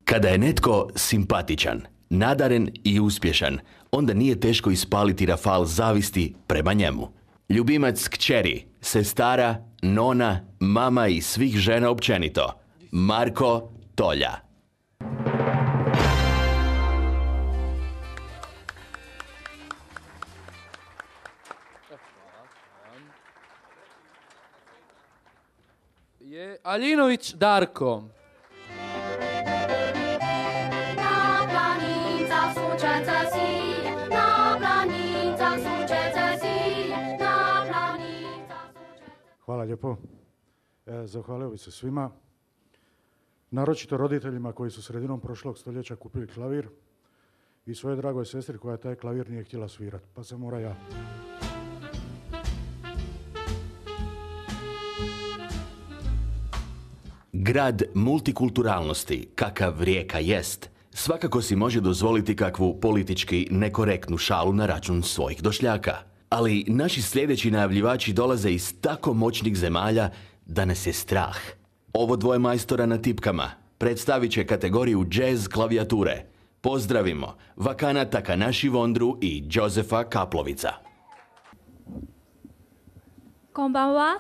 Kada je netko simpatičan, nadaren i uspješan, onda nije teško ispaliti rafal zavisti prema njemu. Ljubimac kćeri, sestara, nona, mama i svih žena općenito. Marko Tolja. Je Aljinović Darko. Hvala lijepo. Zahvalio bih se svima, naročito roditeljima koji su sredinom prošlog stoljeća kupili klavir i svojoj dragoj sestri koja taj klavir nije htjela svirati, pa sam mora ja. Grad multikulturalnosti, kakav Rijeka jest, svakako si može dozvoliti kakvu politički nekorektnu šalu na račun svojih došljaka. Ali naši sljedeći najavljivači dolaze iz tako moćnih zemalja da nas je strah. Ovo dvoje majstora na tipkama predstavit će kategoriju jazz klavijature. Pozdravimo Vakana Takanashi Vondru i Josefa Kaplovica. Konbanwa.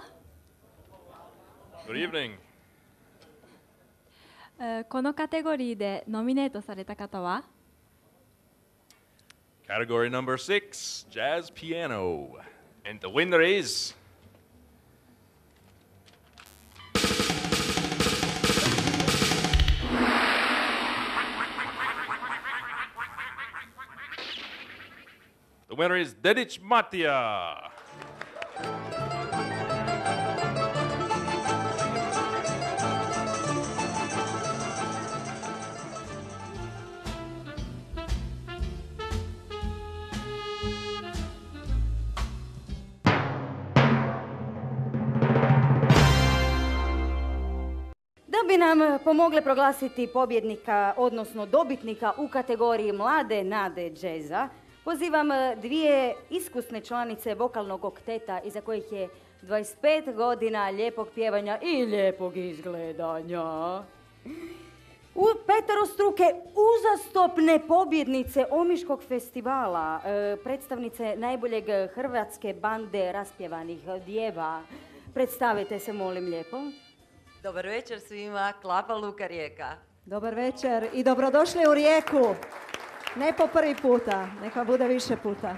Good evening. このカテゴリーでノミネートされた方は Category number 6, jazz piano. And the winner is... The winner is Dedić Matija. Da bi nam pomogle proglasiti pobjednika, odnosno dobitnika u kategoriji mlade nade džeza, pozivam dvije iskusne članice vokalnog okteta iza kojih je 25 godina lijepog pjevanja i lijepog izgledanja. Peterostruke uzastopne pobjednice Omiškog festivala, predstavnice najboljeg hrvatske bande raspjevanih djeva. Predstavite se, molim lijepo. Dobar večer svima, Klapa Luka Rijeka. Dobar večer i dobrodošli u Rijeku. Ne po prvi puta, neka bude više puta.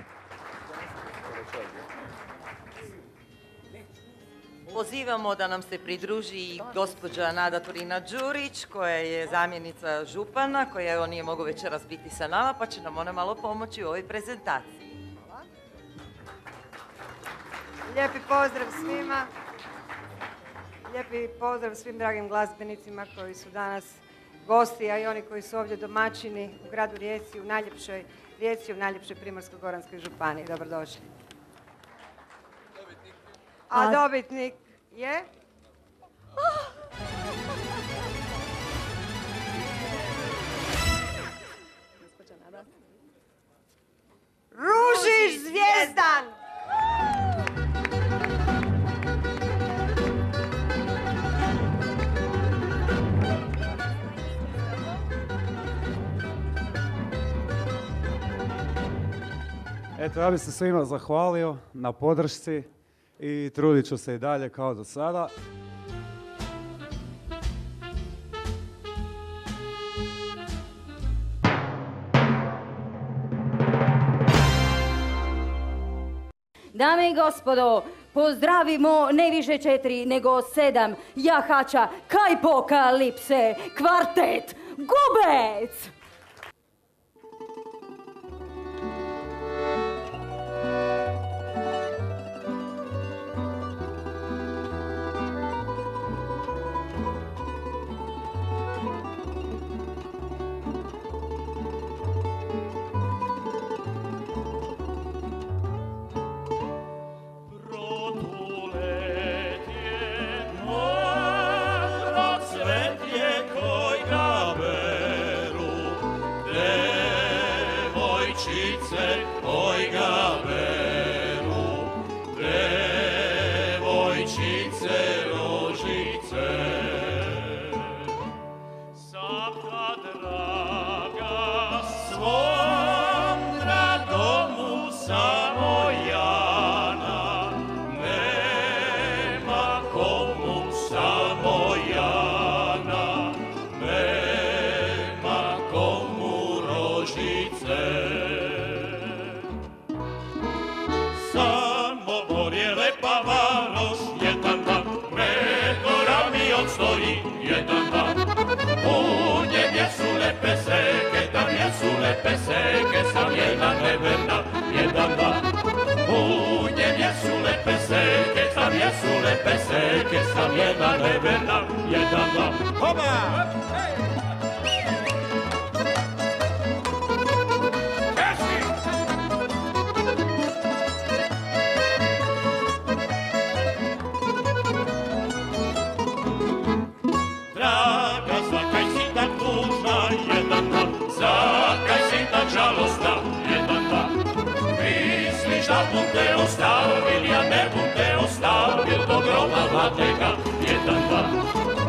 Pozivamo da nam se pridruži i gospođa Nada Turina-Đurić, koja je zamjenica župana, koja evo nije mogu večeras biti sa nama, pa će nam ona malo pomoći u ovoj prezentaciji. Lijepi pozdrav svima. Lijepi pozdrav svim dragim glazbenicima koji su danas gosti, a i oni koji su ovdje domaćini u gradu Rijeci, u najljepšoj Rijeci, u najljepšoj Primorsko-goranskoj županiji. Dobrodošli. A dobitnik je... Ružiš Zvijezdan! Eto, ja bih se svima zahvalio na podršci i trudit ću se i dalje kao do sada. Dame i gospodo, pozdravimo ne više 4 nego 7 jahača Kajpokalipse, kvartet Gubec! Sapka jedan, dva, hoba! Draga, zakaj si tak tužna, jedan, dva, zakaj si tak žalostna, jedan, dva. Misliš da bom te ostavil, ja ne bom te ostavil do groba hladnega, jedan, dva.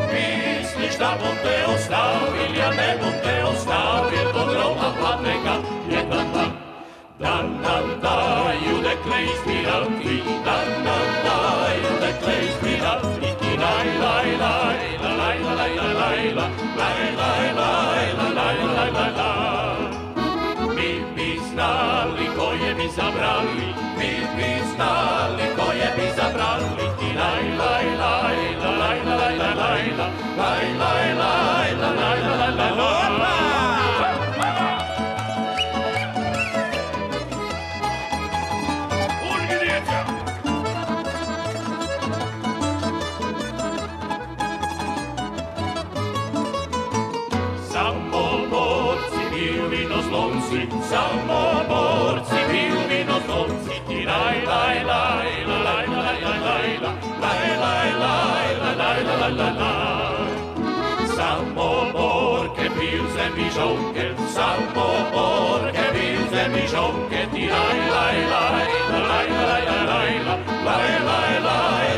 Misliš da bom te ostavil, ja ne bom te ostavil do groba hladnega, jedan, dva. Dan nam daju dekle izbirati, dan nam daju dekle izbirati, ti laj, laj, laj, laj, laj, laj, laj, laj, laj, laj, laj, laj, laj, laj, laj. Mi bi znali koje bi zabrali, mi bi znali koje bi zabrali, ti laj, laj, laj, laj, laj, laj, laj, laj, laj, laj, laj, laj, laj, laj. Samo borci piju vino zlomci, ti laj, laj, laj, laj, laj, laj, laj, laj, laj, laj, laj, laj, laj, laj. Samo borke piju zemižonke, samo borke piju zemižonke, ti laj, laj, laj, laj, laj, laj, laj, laj, laj, laj,